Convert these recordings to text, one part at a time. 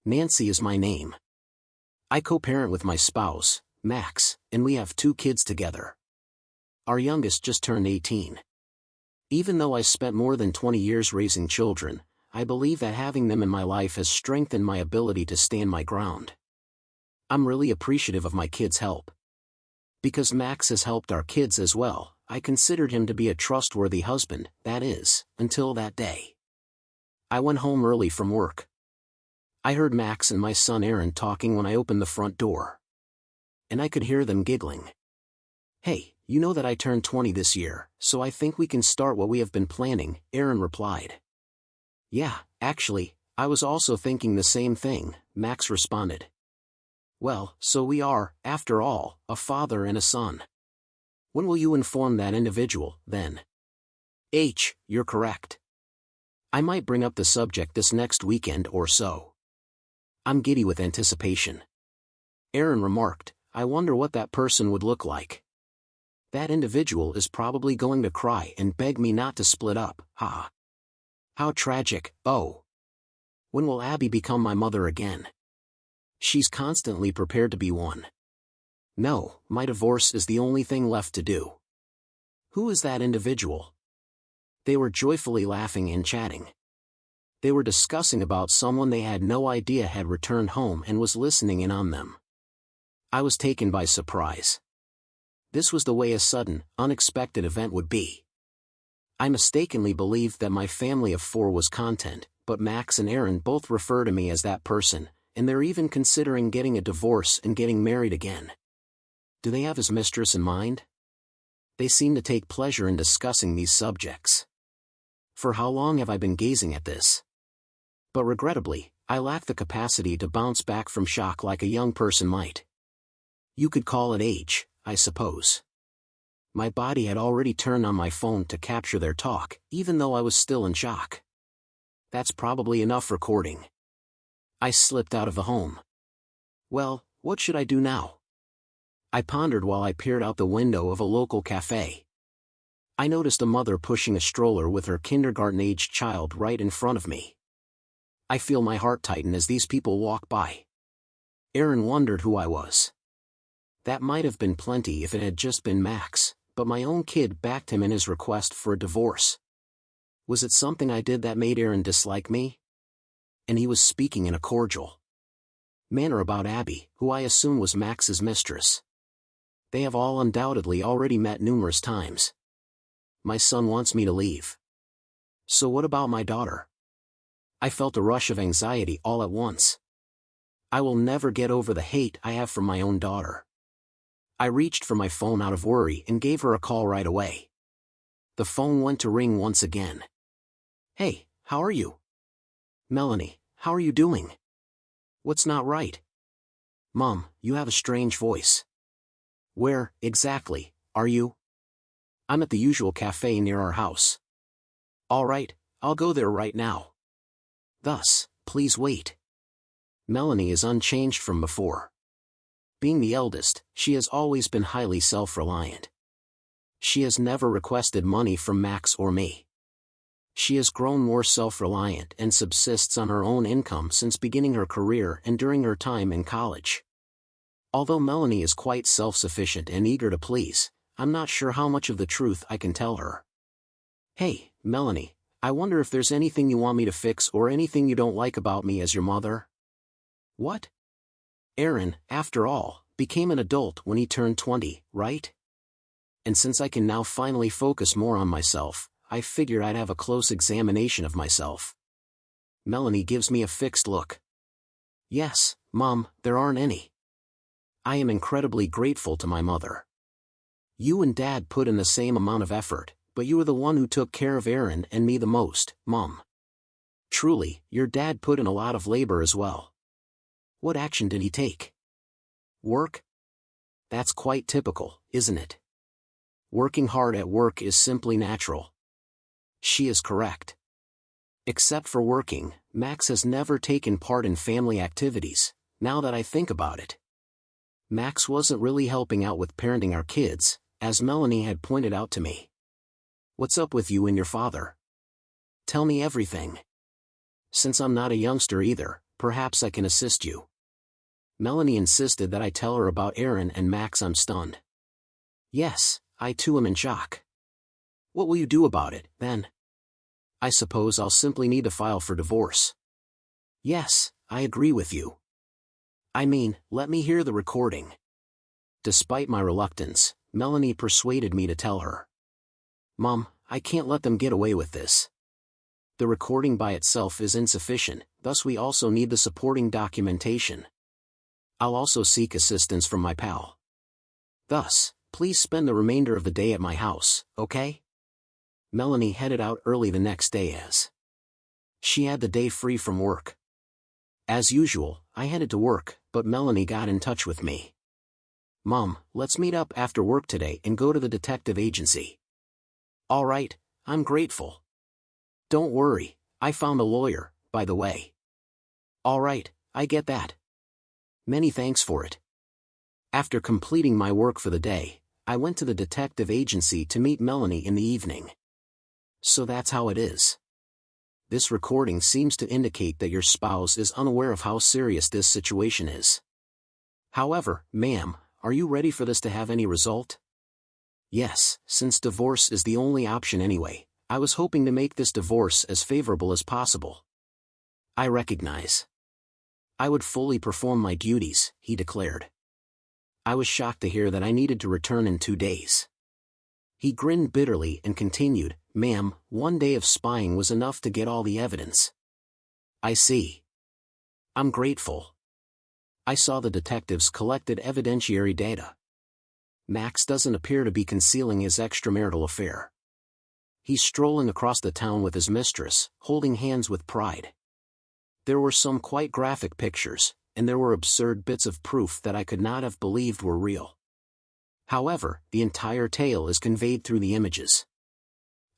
Nancy is my name. I co-parent with my spouse, Max, and we have 2 kids together. Our youngest just turned 18. Even though I spent more than 20 years raising children, I believe that having them in my life has strengthened my ability to stand my ground. I'm really appreciative of my kids' help. Because Max has helped our kids as well, I considered him to be a trustworthy husband, that is, until that day. I went home early from work. I heard Max and my son Aaron talking when I opened the front door. And I could hear them giggling. "Hey, you know that I turned 20 this year, so I think we can start what we have been planning," Aaron replied. "Yeah, actually, I was also thinking the same thing," Max responded. "Well, so we are, after all, a father and a son. When will you inform that individual, then?" You're correct. I might bring up the subject this next weekend or so. I'm giddy with anticipation. Aaron remarked, "I wonder what that person would look like. That individual is probably going to cry and beg me not to split up, ha. How tragic, oh. When will Abby become my mother again? She's constantly prepared to be one. No, my divorce is the only thing left to do." "Who is that individual?" They were joyfully laughing and chatting. They were discussing about someone they had no idea had returned home and was listening in on them. I was taken by surprise. This was the way a sudden, unexpected event would be. I mistakenly believed that my family of 4 was content, but Max and Aaron both refer to me as that person, and they're even considering getting a divorce and getting married again. Do they have his mistress in mind? They seem to take pleasure in discussing these subjects. For how long have I been gazing at this? But regrettably, I lack the capacity to bounce back from shock like a young person might. You could call it age, I suppose. My body had already turned on my phone to capture their talk, even though I was still in shock. That's probably enough recording. I slipped out of the home. Well, what should I do now? I pondered while I peered out the window of a local cafe. I noticed a mother pushing a stroller with her kindergarten-aged child right in front of me. I feel my heart tighten as these people walk by. Aaron wondered who I was. That might have been plenty if it had just been Max, but my own kid backed him in his request for a divorce. Was it something I did that made Aaron dislike me? And he was speaking in a cordial manner about Abby, who I assume was Max's mistress. They have all undoubtedly already met numerous times. My son wants me to leave. So what about my daughter? I felt a rush of anxiety all at once. I will never get over the hate I have for my own daughter. I reached for my phone out of worry and gave her a call right away. The phone went to ring once again. "Hey, how are you?" "Melanie, how are you doing?" "What's not right?" "Mom, you have a strange voice." "Where, exactly, are you?" "I'm at the usual cafe near our house." "All right, I'll go there right now." Thus, please wait. Melanie is unchanged from before. Being the eldest, she has always been highly self-reliant. She has never requested money from Max or me. She has grown more self-reliant and subsists on her own income since beginning her career and during her time in college. Although Melanie is quite self-sufficient and eager to please, I'm not sure how much of the truth I can tell her. "Hey, Melanie, I wonder if there's anything you want me to fix or anything you don't like about me as your mother?" "What?" "Aaron, after all, became an adult when he turned 20, right? And since I can now finally focus more on myself, I figured I'd have a close examination of myself." Melanie gives me a fixed look. "Yes, Mom, there aren't any. I am incredibly grateful to my mother. You and Dad put in the same amount of effort, but you were the one who took care of Aaron and me the most, Mom. Truly, your dad put in a lot of labor as well. What action did he take?" "Work? That's quite typical, isn't it? Working hard at work is simply natural." She is correct. Except for working, Max has never taken part in family activities, now that I think about it. Max wasn't really helping out with parenting our kids, as Melanie had pointed out to me. "What's up with you and your father? Tell me everything." Since I'm not a youngster either, perhaps I can assist you. Melanie insisted that I tell her about Aaron and Max. I'm stunned. Yes, I too am in shock. What will you do about it, then? I suppose I'll simply need to file for divorce. Yes, I agree with you. I mean, let me hear the recording. Despite my reluctance, Melanie persuaded me to tell her. Mom, I can't let them get away with this. The recording by itself is insufficient, thus we also need the supporting documentation. I'll also seek assistance from my pal. Thus, please spend the remainder of the day at my house, okay? Melanie headed out early the next day as she had the day free from work. As usual, I headed to work, but Melanie got in touch with me. Mom, let's meet up after work today and go to the detective agency. All right, I'm grateful. Don't worry, I found a lawyer, by the way. All right, I get that. Many thanks for it. After completing my work for the day, I went to the detective agency to meet Melanie in the evening. So that's how it is. This recording seems to indicate that your spouse is unaware of how serious this situation is. However, ma'am, are you ready for this to have any result? Yes, since divorce is the only option anyway, I was hoping to make this divorce as favorable as possible. I recognize. I would fully perform my duties, he declared. I was shocked to hear that I needed to return in 2 days. He grinned bitterly and continued, Ma'am, 1 day of spying was enough to get all the evidence. I see. I'm grateful. I saw the detectives collected evidentiary data. Max doesn't appear to be concealing his extramarital affair. He's strolling across the town with his mistress, holding hands with pride. There were some quite graphic pictures, and there were absurd bits of proof that I could not have believed were real. However, the entire tale is conveyed through the images.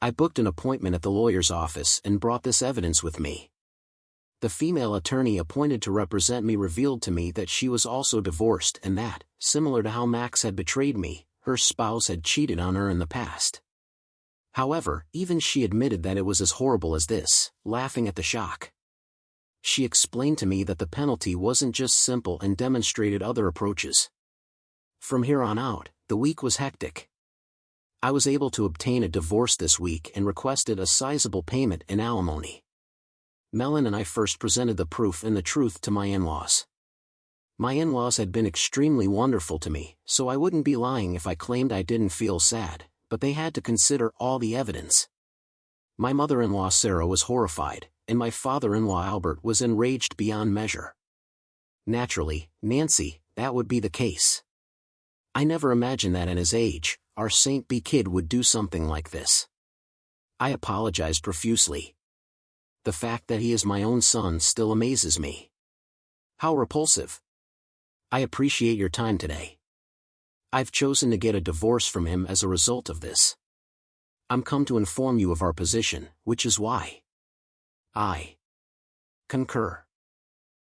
I booked an appointment at the lawyer's office and brought this evidence with me. The female attorney appointed to represent me revealed to me that she was also divorced and that, similar to how Max had betrayed me, her spouse had cheated on her in the past. However, even she admitted that it was as horrible as this, laughing at the shock. She explained to me that the penalty wasn't just simple and demonstrated other approaches. From here on out, the week was hectic. I was able to obtain a divorce this week and requested a sizable payment in alimony. Melon and I first presented the proof and the truth to my in-laws. My in-laws had been extremely wonderful to me, so I wouldn't be lying if I claimed I didn't feel sad, but they had to consider all the evidence. My mother-in-law Sarah was horrified, and my father-in-law Albert was enraged beyond measure. Naturally, Nancy, that would be the case. I never imagined that at his age, our Saint B kid would do something like this. I apologized profusely. The fact that he is my own son still amazes me. How repulsive. I appreciate your time today. I've chosen to get a divorce from him as a result of this. I'm come to inform you of our position, which is why I concur.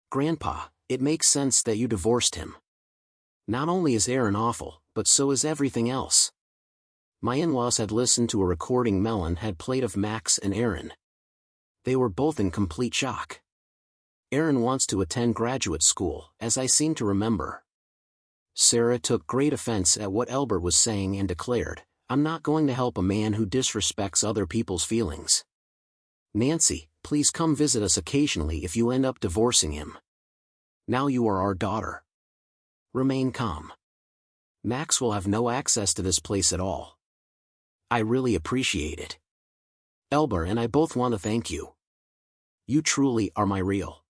Grandpa, it makes sense that you divorced him. Not only is Aaron awful, but so is everything else. My in-laws had listened to a recording Melon had played of Max and Aaron. They were both in complete shock. Aaron wants to attend graduate school, as I seem to remember. Sarah took great offense at what Albert was saying and declared, I'm not going to help a man who disrespects other people's feelings. Nancy, please come visit us occasionally if you end up divorcing him. Now you are our daughter. Remain calm. Max will have no access to this place at all. I really appreciate it. Elber and I both want to thank you. You truly are my real.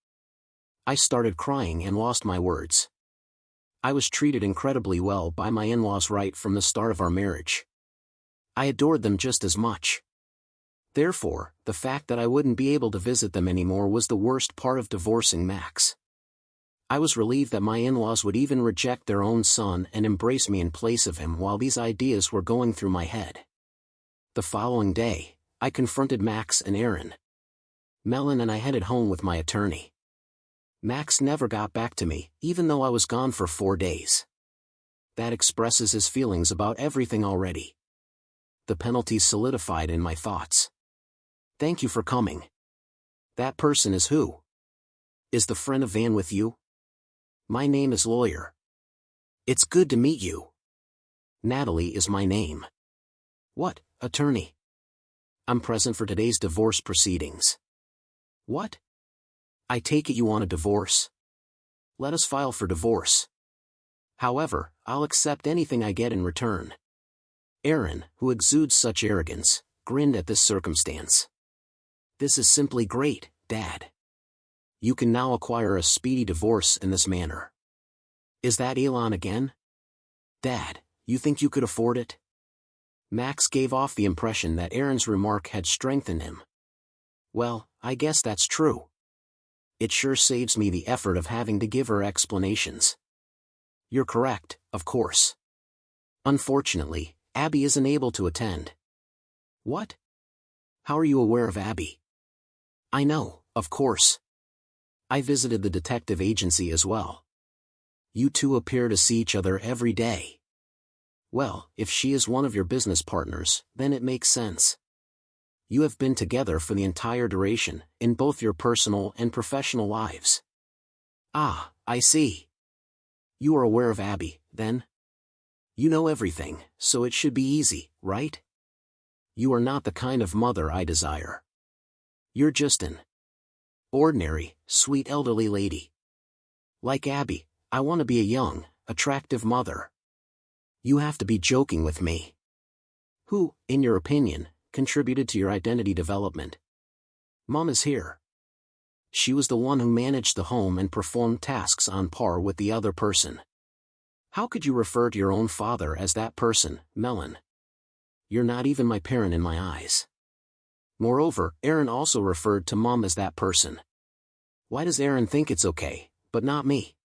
I started crying and lost my words. I was treated incredibly well by my in-laws right from the start of our marriage. I adored them just as much. Therefore, the fact that I wouldn't be able to visit them anymore was the worst part of divorcing Max. I was relieved that my in-laws would even reject their own son and embrace me in place of him while these ideas were going through my head. The following day, I confronted Max and Aaron. Melon and I headed home with my attorney. Max never got back to me, even though I was gone for 4 days. That expresses his feelings about everything already. The penalty solidified in my thoughts. Thank you for coming. That person is who? Is the friend of Van with you? My name is Lawyer. It's good to meet you. Natalie is my name. What, attorney? I'm present for today's divorce proceedings. What? I take it you want a divorce? Let us file for divorce. However, I'll accept anything I get in return. Aaron, who exudes such arrogance, grinned at this circumstance. This is simply great, Dad. You can now acquire a speedy divorce in this manner. Is that Elon again? Dad, you think you could afford it? Max gave off the impression that Aaron's remark had strengthened him. Well, I guess that's true. It sure saves me the effort of having to give her explanations. You're correct, of course. Unfortunately, Abby isn't able to attend. What? How are you aware of Abby? I know, of course. I visited the detective agency as well. You two appear to see each other every day. Well, if she is one of your business partners, then it makes sense. You have been together for the entire duration, in both your personal and professional lives. Ah, I see. You are aware of Abby, then? You know everything, so it should be easy, right? You are not the kind of mother I desire. You're just an ordinary, sweet elderly lady. Like Abby, I want to be a young, attractive mother. You have to be joking with me. Who, in your opinion, contributed to your identity development? Mom is here. She was the one who managed the home and performed tasks on par with the other person. How could you refer to your own father as that person, Melon? You're not even my parent in my eyes. Moreover, Aaron also referred to Mom as that person. Why does Aaron think it's okay, but not me?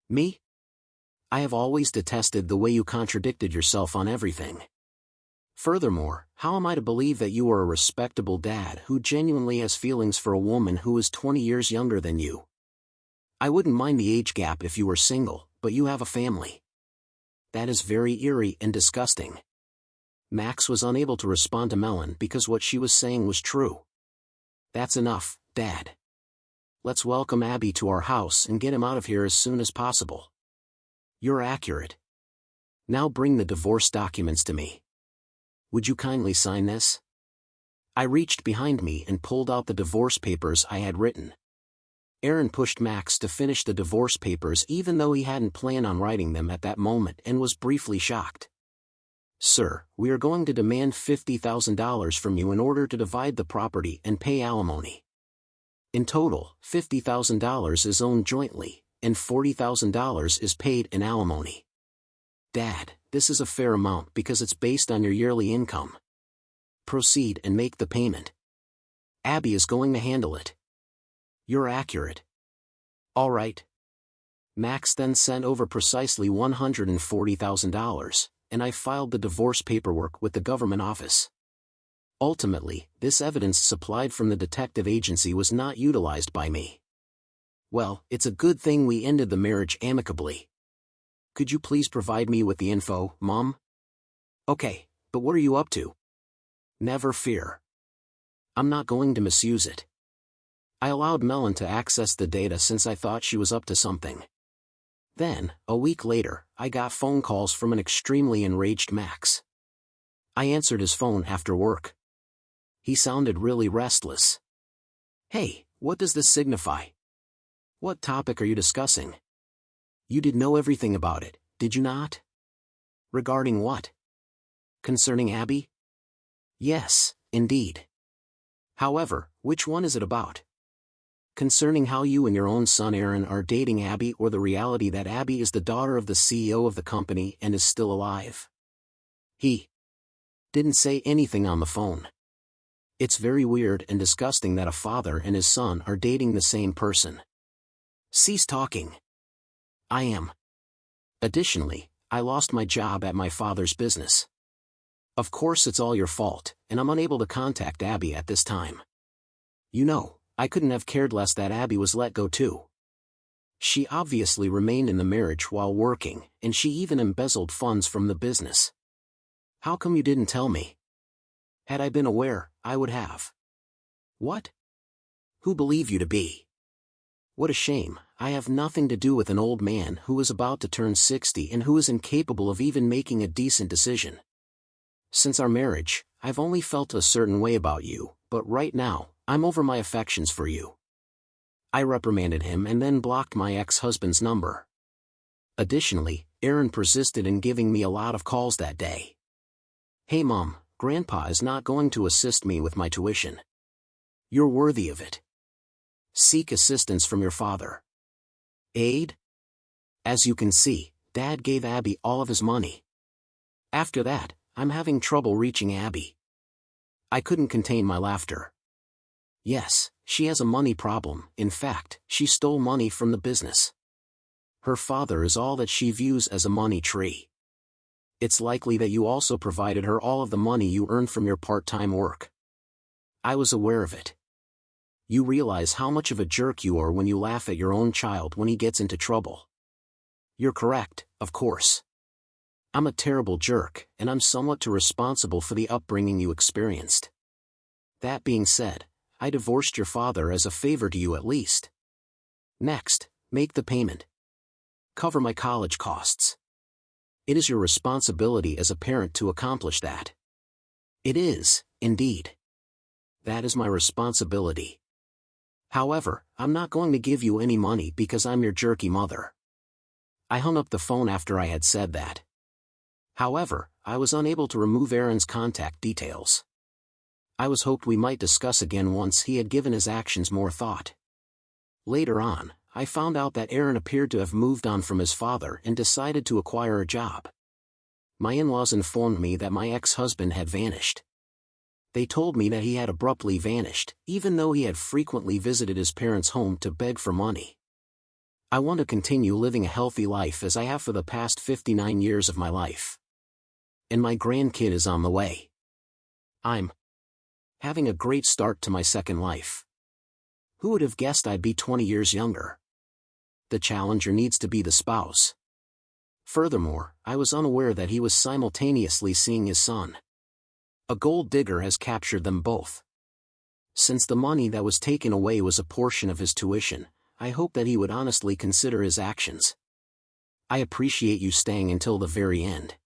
Me? I have always detested the way you contradicted yourself on everything. Furthermore, how am I to believe that you are a respectable dad who genuinely has feelings for a woman who is 20 years younger than you? I wouldn't mind the age gap if you were single, but you have a family. That is very eerie and disgusting. Max was unable to respond to Melon because what she was saying was true. That's enough, Dad. Let's welcome Abby to our house and get him out of here as soon as possible. You're accurate. Now bring the divorce documents to me. Would you kindly sign this? I reached behind me and pulled out the divorce papers I had written. Aaron pushed Max to finish the divorce papers even though he hadn't planned on writing them at that moment and was briefly shocked. Sir, we are going to demand $50,000 from you in order to divide the property and pay alimony. In total, $50,000 is owned jointly, and $40,000 is paid in alimony. Dad, this is a fair amount because it's based on your yearly income. Proceed and make the payment. Abby is going to handle it. You're accurate. All right. Max then sent over precisely $140,000, and I filed the divorce paperwork with the government office. Ultimately, this evidence supplied from the detective agency was not utilized by me. Well, it's a good thing we ended the marriage amicably. Could you please provide me with the info, Mom? Okay, but what are you up to? Never fear. I'm not going to misuse it. I allowed Melon to access the data since I thought she was up to something. Then, a week later, I got phone calls from an extremely enraged Max. I answered his phone after work. He sounded really restless. Hey, what does this signify? What topic are you discussing? You did know everything about it, did you not? Regarding what? Concerning Abby? Yes, indeed. However, which one is it about? Concerning how you and your own son Aaron are dating Abby, or the reality that Abby is the daughter of the CEO of the company and is still alive? He didn't say anything on the phone. It's very weird and disgusting that a father and his son are dating the same person. Cease talking. I am. Additionally, I lost my job at my father's business. Of course it's all your fault, and I'm unable to contact Abby at this time. You know, I couldn't have cared less that Abby was let go too. She obviously remained in the marriage while working, and she even embezzled funds from the business. How come you didn't tell me? Had I been aware, I would have. What? Who believe you to be? What a shame, I have nothing to do with an old man who is about to turn 60 and who is incapable of even making a decent decision. Since our marriage, I've only felt a certain way about you, but right now, I'm over my affections for you. I reprimanded him and then blocked my ex-husband's number. Additionally, Aaron persisted in giving me a lot of calls that day. Hey Mom, Grandpa is not going to assist me with my tuition. You're worthy of it. Seek assistance from your father. Aid? As you can see, Dad gave Abby all of his money. After that, I'm having trouble reaching Abby. I couldn't contain my laughter. Yes, she has a money problem. In fact, she stole money from the business. Her father is all that she views as a money tree. It's likely that you also provided her all of the money you earned from your part-time work. I was aware of it. You realize how much of a jerk you are when you laugh at your own child when he gets into trouble. You're correct, of course. I'm a terrible jerk, and I'm somewhat too responsible for the upbringing you experienced. That being said, I divorced your father as a favor to you at least. Next, make the payment. Cover my college costs. It is your responsibility as a parent to accomplish that. It is, indeed. That is my responsibility. However, I'm not going to give you any money because I'm your jerky mother. I hung up the phone after I had said that. However, I was unable to remove Aaron's contact details. I was hoped we might discuss again once he had given his actions more thought. Later on, I found out that Aaron appeared to have moved on from his father and decided to acquire a job. My in-laws informed me that my ex-husband had vanished. They told me that he had abruptly vanished, even though he had frequently visited his parents' home to beg for money. I want to continue living a healthy life as I have for the past 59 years of my life. And my grandkid is on the way. I'm having a great start to my second life. Who would have guessed I'd be 20 years younger? The challenger needs to be the spouse. Furthermore, I was unaware that he was simultaneously seeing his son. A gold digger has captured them both. Since the money that was taken away was a portion of his tuition, I hope that he would honestly consider his actions. I appreciate you staying until the very end.